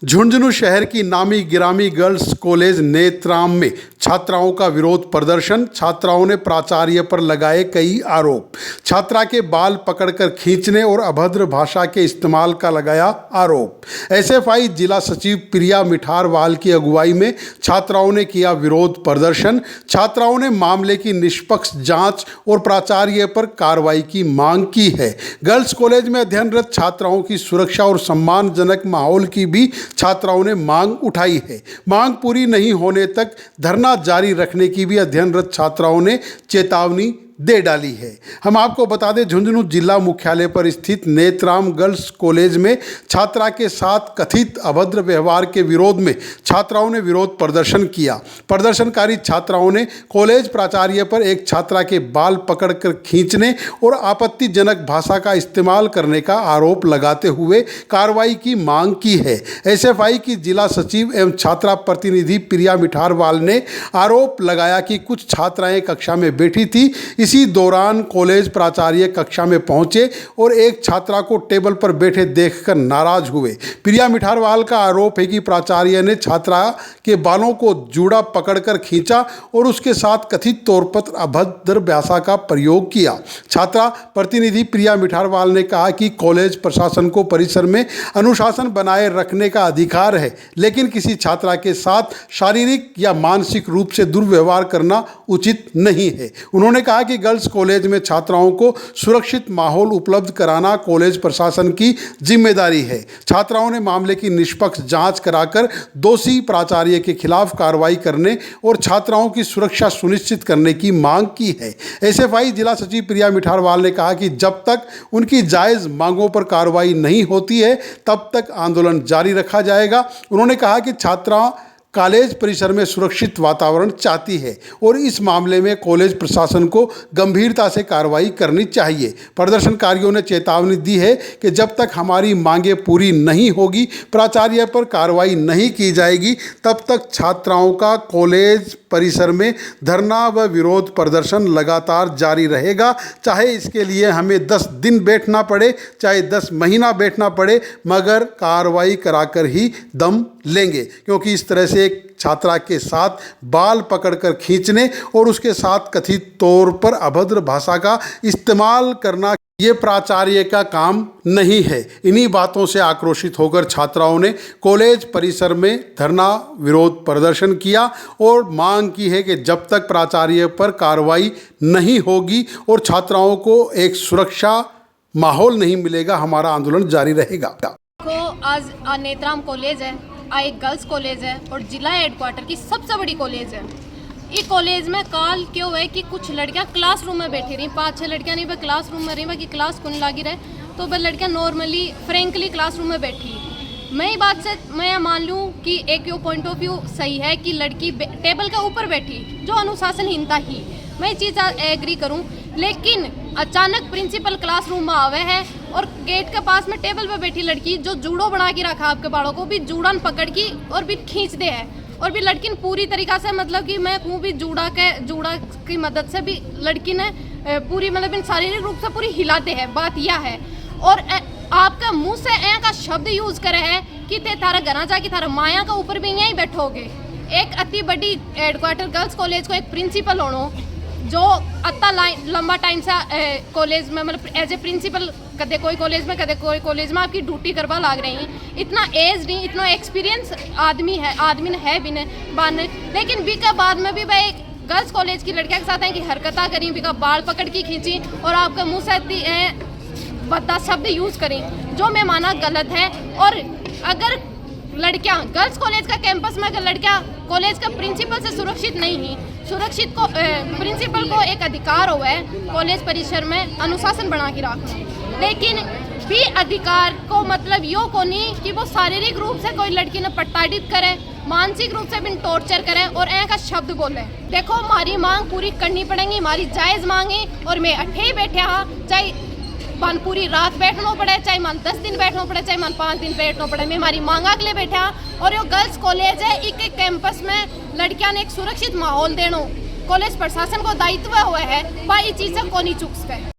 झुंझुनू शहर की नामी गिरामी गर्ल्स कॉलेज नेत्राम में छात्राओं का विरोध प्रदर्शन। छात्राओं ने प्राचार्य पर लगाए कई आरोप। छात्रा के बाल पकड़कर खींचने और अभद्र भाषा के इस्तेमाल का लगाया आरोप। एसएफआई जिला सचिव प्रिया मिठारवाल की अगुवाई में छात्राओं ने किया विरोध प्रदर्शन। छात्राओं ने मामले की निष्पक्ष जांच और प्राचार्य पर कार्रवाई की मांग की है। गर्ल्स कॉलेज में अध्ययनरत छात्राओं की सुरक्षा और सम्मानजनक माहौल की भी छात्राओं ने मांग उठाई है। मांग पूरी नहीं होने तक धरना जारी रखने की भी अध्ययनरत छात्राओं ने चेतावनी दे डाली है। हम आपको बता दें, झुंझुनू जिला मुख्यालय पर स्थित नेत्राम गर्ल्स कॉलेज में छात्रा के साथ कथित अभद्र व्यवहार के विरोध में छात्राओं ने विरोध प्रदर्शन किया। प्रदर्शनकारी छात्राओं ने कॉलेज प्राचार्य पर एक छात्रा के बाल पकड़कर खींचने और आपत्तिजनक भाषा का इस्तेमाल करने का आरोप लगाते हुए कार्रवाई की मांग की है। एसएफआई की जिला सचिव एवं छात्रा प्रतिनिधि प्रिया मिठारवाल ने आरोप लगाया कि कुछ छात्राएं कक्षा में बैठी थी। इसी दौरान कॉलेज प्राचार्य कक्षा में पहुंचे और एक छात्रा को टेबल पर बैठे देखकर नाराज हुए। प्रिया मिठारवाल का आरोप है कि प्राचार्य ने छात्रा के बालों को जूड़ा पकड़कर खींचा और उसके साथ कथित तौर पर अभद्र भाषा का प्रयोग किया। छात्रा प्रतिनिधि प्रिया मिठारवाल ने कहा कि कॉलेज प्रशासन को परिसर में अनुशासन बनाए रखने का अधिकार है, लेकिन किसी छात्रा के साथ शारीरिक या मानसिक रूप से दुर्व्यवहार करना उचित नहीं है। उन्होंने कहा कि गर्ल्स कॉलेज में छात्राओं को सुरक्षित माहौल उपलब्ध कराना कॉलेज प्रशासन की जिम्मेदारी है। छात्राओं ने मामले की निष्पक्ष जांच कराकर दोषी प्राचार्य के खिलाफ कार्रवाई करने और छात्राओं की सुरक्षा सुनिश्चित करने की मांग की है। एसएफआई जिला सचिव प्रिया मिठारवाल ने कहा कि जब तक उनकी जायज़ मांगों पर कार्रवाई नहीं होती है तब तक आंदोलन जारी रखा जाएगा। उन्होंने कहा कि छात्रा कॉलेज परिसर में सुरक्षित वातावरण चाहती है और इस मामले में कॉलेज प्रशासन को गंभीरता से कार्रवाई करनी चाहिए। प्रदर्शनकारियों ने चेतावनी दी है कि जब तक हमारी मांगें पूरी नहीं होगी, प्राचार्य पर कार्रवाई नहीं की जाएगी, तब तक छात्राओं का कॉलेज परिसर में धरना व विरोध प्रदर्शन लगातार जारी रहेगा। चाहे इसके लिए हमें 10 दिन बैठना पड़े, चाहे 10 महीना बैठना पड़े, मगर कार्रवाई कराकर ही दम लेंगे। क्योंकि इस तरह से एक छात्रा के साथ बाल पकड़कर खींचने और उसके साथ कथित तौर पर अभद्र भाषा का इस्तेमाल करना ये प्राचार्य का काम नहीं है। इन्हीं बातों से आक्रोशित होकर छात्राओं ने कॉलेज परिसर में धरना विरोध प्रदर्शन किया और मांग की है कि जब तक प्राचार्य पर कार्रवाई नहीं होगी और छात्राओं को एक सुरक्षा माहौल नहीं मिलेगा, हमारा आंदोलन जारी रहेगा। आज नेत्राम कॉलेज है, एक गर्ल्स कॉलेज है और जिला हेडक्वार्टर की सबसे बड़ी कॉलेज है। इस कॉलेज में काल क्यों है कि कुछ लड़कियां क्लासरूम में बैठी रही, 5-6 लड़कियां नहीं, वह क्लासरूम में रही, बाकी क्लास कौन लगी रहे, तो वह लड़कियां नॉर्मली फ्रेंकली क्लासरूम में बैठी। मैं बात से मैं मान लूँ कि एक पॉइंट ऑफ व्यू सही है कि लड़की टेबल के ऊपर बैठी, जो अनुशासनहीनता ही, मैं ये चीज़ एग्री करूँ। लेकिन अचानक प्रिंसिपल क्लासरूम में आवे है और गेट के पास में टेबल पे बैठी लड़की जो जूड़ो बना के रखा आपके बालों को भी जूड़न पकड़ की और भी खींच दे है, और भी लड़की ने पूरी तरीक़ा से, मतलब कि मैं कहूँ भी जूड़ा की मदद से भी लड़की ने पूरी मतलब शारीरिक रूप से पूरी हिलाते हैं। बात यह है, और आपका मुंह से ऐ का शब्द यूज़ करे है कि ते तारा घना जाके तारा माया का ऊपर भी यहीं बैठोगे। एक अति बड़ी हेडक्वार्टर गर्ल्स कॉलेज को एक प्रिंसिपल होनो जो अत्ता लंबा टाइम से कॉलेज में मतलब एज ए प्रिंसिपल कदे कोई कॉलेज में कदे कोई कॉलेज में आपकी ड्यूटी करवा लाग रही हैं। इतना एज नहीं, इतना एक्सपीरियंस आदमी है भी नहीं बाने, लेकिन बी के बाद में भी वह एक गर्ल्स कॉलेज की लड़कियों के साथ है कि हरकता करी, बी का बाल पकड़ के खींची और आपका मुँह से बद्दा शब्द यूज़ करी, जो मैं माना गलत है। और अगर लड़कियां गर्ल्स कॉलेज का कैंपस में अगर लड़कियां कॉलेज का प्रिंसिपल से सुरक्षित नहीं ही, सुरक्षित को प्रिंसिपल को एक अधिकार हुआ है कॉलेज परिसर में अनुशासन बना के रखना, लेकिन भी अधिकार को मतलब यो को नहीं कि वो शारीरिक रूप से कोई लड़की ने प्रताड़ित करे, मानसिक रूप से भी टॉर्चर करे और ऐसा शब्द बोले। देखो, हमारी मांग पूरी करनी पड़ेगी, हमारी जायज़ मांगे, और मैं अठे ही बैठे हाँ, चाहे मन पूरी रात बैठना पड़े, चाहे मन 10 दिन बैठना पड़े, चाहे मन 5 दिन बैठना पड़े, मैं हमारी मांगा के लिए बैठा। और ये गर्ल्स कॉलेज है, एक कैंपस में लड़कियां ने एक सुरक्षित माहौल देना कॉलेज प्रशासन को दायित्व हुआ है, भाई चीज़ को नहीं चूक सके।